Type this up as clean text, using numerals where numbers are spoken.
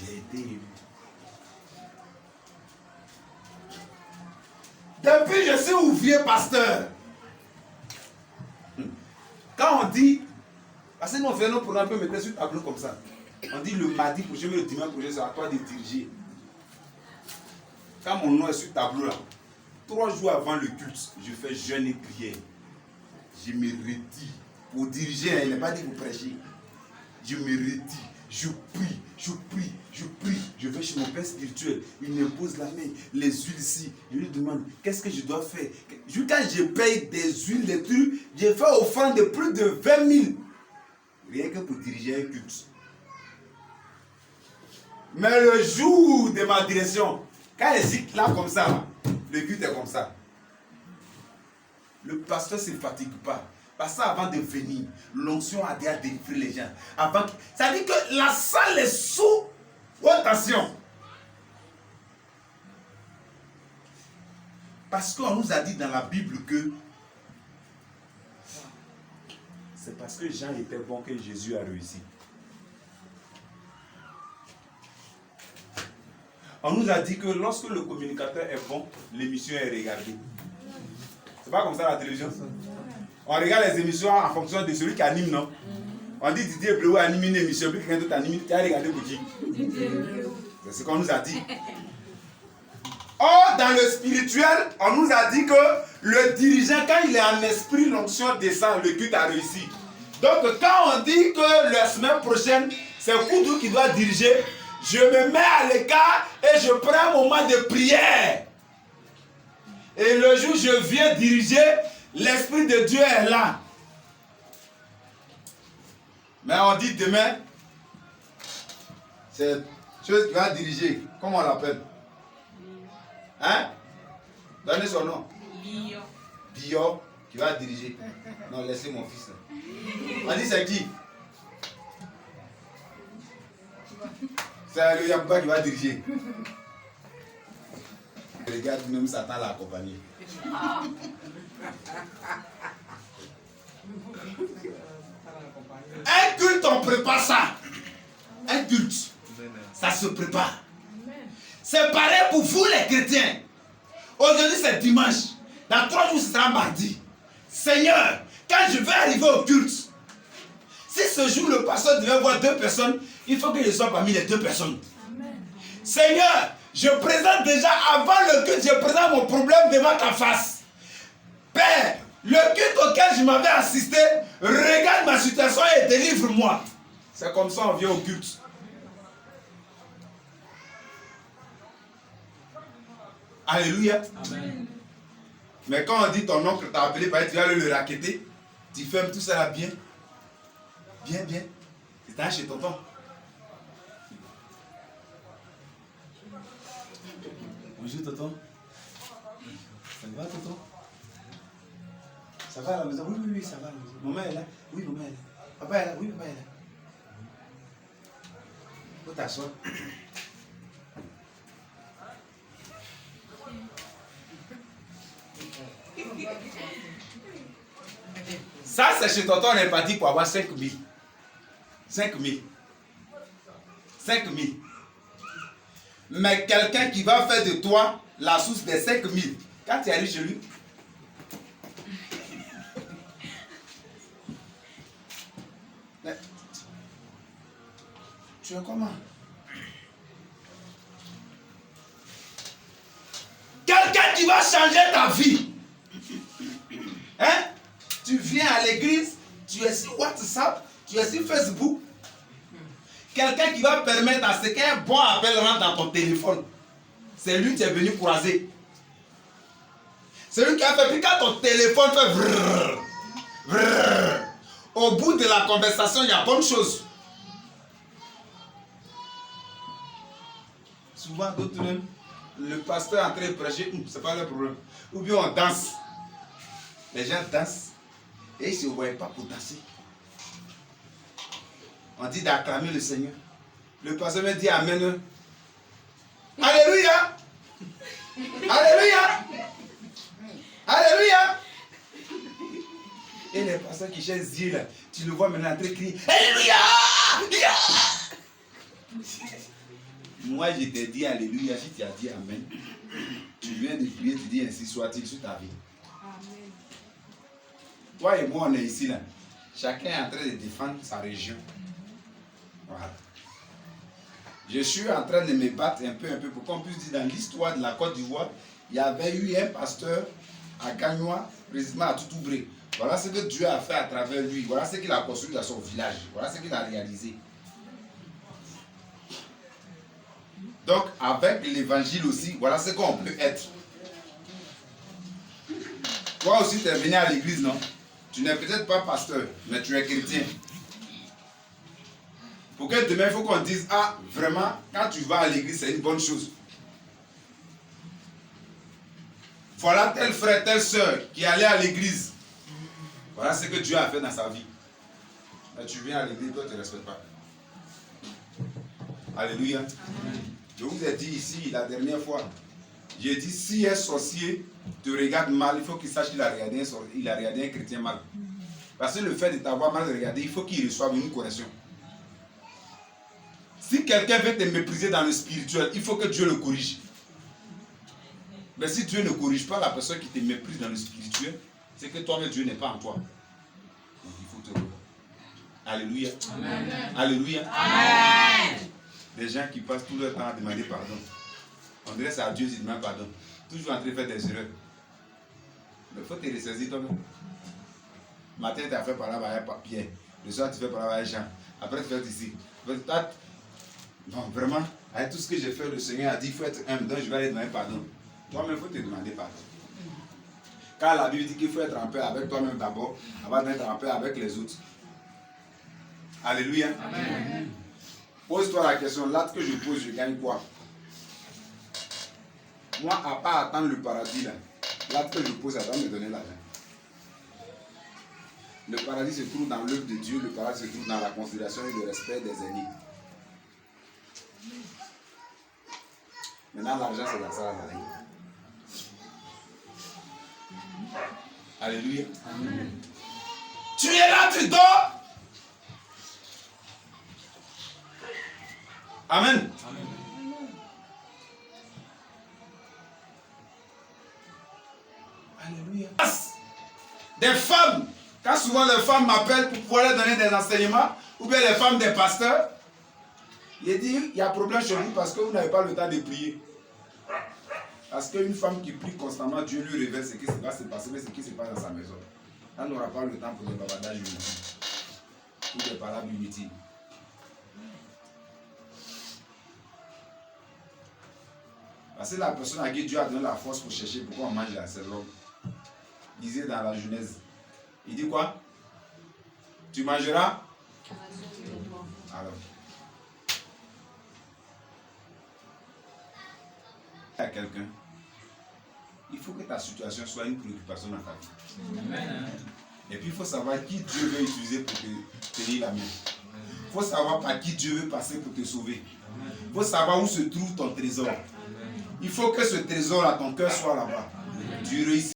j'ai été élu. Depuis, je suis ouvrier pasteur. Quand on dit, parce que nous on fait nos programmes, on peut mettre sur le tableau comme ça. On dit le mardi prochain, mais le dimanche prochain, c'est à toi de diriger. Quand mon nom est sur le tableau là, 3 jours avant le culte, je fais jeûne et prière. Je me retire. Pour diriger, il n'est pas dit pour prêcher. Je me retire. Je prie, je prie, je prie. Je vais chez mon père spirituel. Il me pose la main, les huiles ici. Je lui demande, qu'est-ce que je dois faire? Quand je paye des huiles, des trucs, j'ai fait offrande de plus de 20 000. Rien que pour diriger un culte. Mais le jour de ma direction, quand elle est là comme ça, le culte est comme ça. Le pasteur ne se fatigue pas. Parce qu'avant de venir, l'onction a déjà délivré les gens. Ça dit que la salle est sous rotation. Parce qu'on nous a dit dans la Bible que c'est parce que Jean était bon que Jésus a réussi. On nous a dit que lorsque le communicateur est bon, l'émission est regardée. C'est pas comme ça la télévision. On regarde les émissions en fonction de celui qui anime, non? On dit Didier Bleu anime une émission, puis quelqu'un d'autre anime. Tu as regardé pour qui? C'est ce qu'on nous a dit. Or, dans le spirituel, on nous a dit que le dirigeant, quand il est en esprit, l'onction descend, le culte a réussi. Donc, quand on dit que la semaine prochaine, c'est Koudou qui doit diriger, je me mets à l'écart et je prends un moment de prière. Et le jour où je viens diriger, l'Esprit de Dieu est là. Mais on dit demain, c'est chose qui va diriger. Comment on l'appelle? Hein? Donnez son nom. Bio. Bio qui va diriger. Non, laissez mon fils là. On dit c'est qui? C'est le Yabba qui va diriger. Regarde, même Satan l'a accompagné. Un culte, on prépare ça. Un culte, ça se prépare. C'est pareil pour vous les chrétiens. Aujourd'hui c'est dimanche. Dans 3 jours ce sera mardi. Seigneur, quand je vais arriver au culte, si ce jour le pasteur devait voir 2 personnes, il faut que je sois parmi les 2 personnes. Seigneur, je présente déjà avant le culte, je présente mon problème devant ta face. Père, le culte auquel je m'avais assisté, regarde ma situation et délivre-moi. C'est comme ça on vient au culte. Alléluia. Amen. Mais quand on dit ton oncle t'a appelé, tu vas le raqueter, tu fermes tout ça là bien. Bien, bien. C'est un chez tonton. Bonjour tonton. Ça va tonton? Ça va à la maison? Oui, oui, oui, ça va à la maison. Maman est là? Oui, maman est là. Papa est là? Oui, papa est là. Faut t'asseoir. Ça, c'est chez tonton, on est parti pour avoir 5 000. 5 000. 5 000. Mais quelqu'un qui va faire de toi la source des 5 000, quand tu arrives chez lui, tu es comment? Quelqu'un qui va changer ta vie. Hein? Tu viens à l'église, tu es sur WhatsApp, tu es sur Facebook. Quelqu'un qui va permettre à ce qu'un bon appel rentre dans ton téléphone. C'est lui qui est venu croiser. C'est lui qui a fait, puis quand ton téléphone fait vrrr, vrrr, au bout de la conversation, il y a bonne chose. Souvent, d'autres même, le pasteur est en train de prêcher, c'est pas le problème. Ou bien on danse. Les gens dansent et ils ne se voient pas pour danser. On dit d'acclamer le Seigneur. Le pasteur me dit Amen. Alléluia. Alléluia. Alléluia. Et les pasteurs qui cherchent Dieu là, tu le vois maintenant en train de crier Alléluia. moi je t'ai dit alléluia, si tu as dit amen, tu viens de prier, tu dis ainsi soit-il sur ta vie. Amen. Toi et moi, on est ici là. Chacun est en train de défendre sa région. Voilà. Je suis en train de me battre un peu pour qu'on puisse dire dans l'histoire de la Côte d'Ivoire, il y avait eu un pasteur à Gagnois, précisément à Toutoubré. Voilà ce que Dieu a fait à travers lui. Voilà ce qu'il a construit dans son village. Voilà ce qu'il a réalisé. Donc, avec l'évangile aussi, voilà ce qu'on peut être. Toi aussi, tu es venu à l'église, non? Tu n'es peut-être pas pasteur, mais tu es chrétien. Pour que demain, il faut qu'on dise, ah, vraiment, quand tu vas à l'église, c'est une bonne chose. Voilà tel frère, telle soeur qui allait à l'église. Voilà ce que Dieu a fait dans sa vie. Mais tu viens à l'église, toi, tu ne respectes pas. Alléluia. Amen. Je vous ai dit ici, la dernière fois, j'ai dit, si un sorcier te regarde mal, il faut qu'il sache qu'il a regardé un chrétien mal. Parce que le fait de t'avoir mal regardé, il faut qu'il reçoive une correction. Si quelqu'un veut te mépriser dans le spirituel, il faut que Dieu le corrige. Mais si Dieu ne corrige pas la personne qui te méprise dans le spirituel, c'est que toi-même Dieu n'est pas en toi. Donc il faut te regarder. Alléluia. Amen. Alléluia. Amen. Des gens qui passent tout leur temps à demander pardon. On dirait c'est à Dieu qui demande pardon. Toujours en train de faire des erreurs. Il faut te ressaisir toi-même. Matin, tu as fait par là avec Pierre. Le soir, tu fais par là avec Jean. Après, tu fais ici. Non, vraiment, avec tout ce que j'ai fait, le Seigneur a dit, il faut être humble, donc je vais aller demander pardon. Toi-même, il faut te demander pardon. Car la Bible dit qu'il faut être en paix avec toi-même d'abord, avant d'être en paix avec les autres. Alléluia. Amen. Pose-toi la question, l'acte que je pose, je gagne quoi? Moi, à part attendre le paradis, là, l'acte que je pose, ça doit me donner l'argent. Le paradis se trouve dans l'œuvre de Dieu, le paradis se trouve dans la considération et le respect des aînés. Maintenant, l'argent, c'est dans ça, la ligne. Alléluia. Amen. Tu es là, tu dors. Amen. Amen. Alléluia. Des femmes, quand souvent les femmes m'appellent pour pouvoir leur donner des enseignements, ou bien les femmes des pasteurs, il dit, il y a problème chez vous parce que vous n'avez pas le temps de prier. Parce qu'une femme qui prie constamment, Dieu lui révèle ce qui va se passer, mais ce qui se passe dans sa maison. Elle n'aura pas le temps pour des bavardages inutiles. Ou des palabres inutiles. Parce que la personne à qui Dieu a donné la force pour chercher pourquoi on mange la céréale, disait dans la Genèse, il dit quoi? Tu mangeras? Alors. À quelqu'un, il faut que ta situation soit une préoccupation dans ta vie. Amen. Et puis il faut savoir qui Dieu veut utiliser pour te tenir la main. Il faut savoir par qui Dieu veut passer pour te sauver. Il faut savoir où se trouve ton trésor. Il faut que ce trésor à ton cœur soit là-bas. Tu réussis.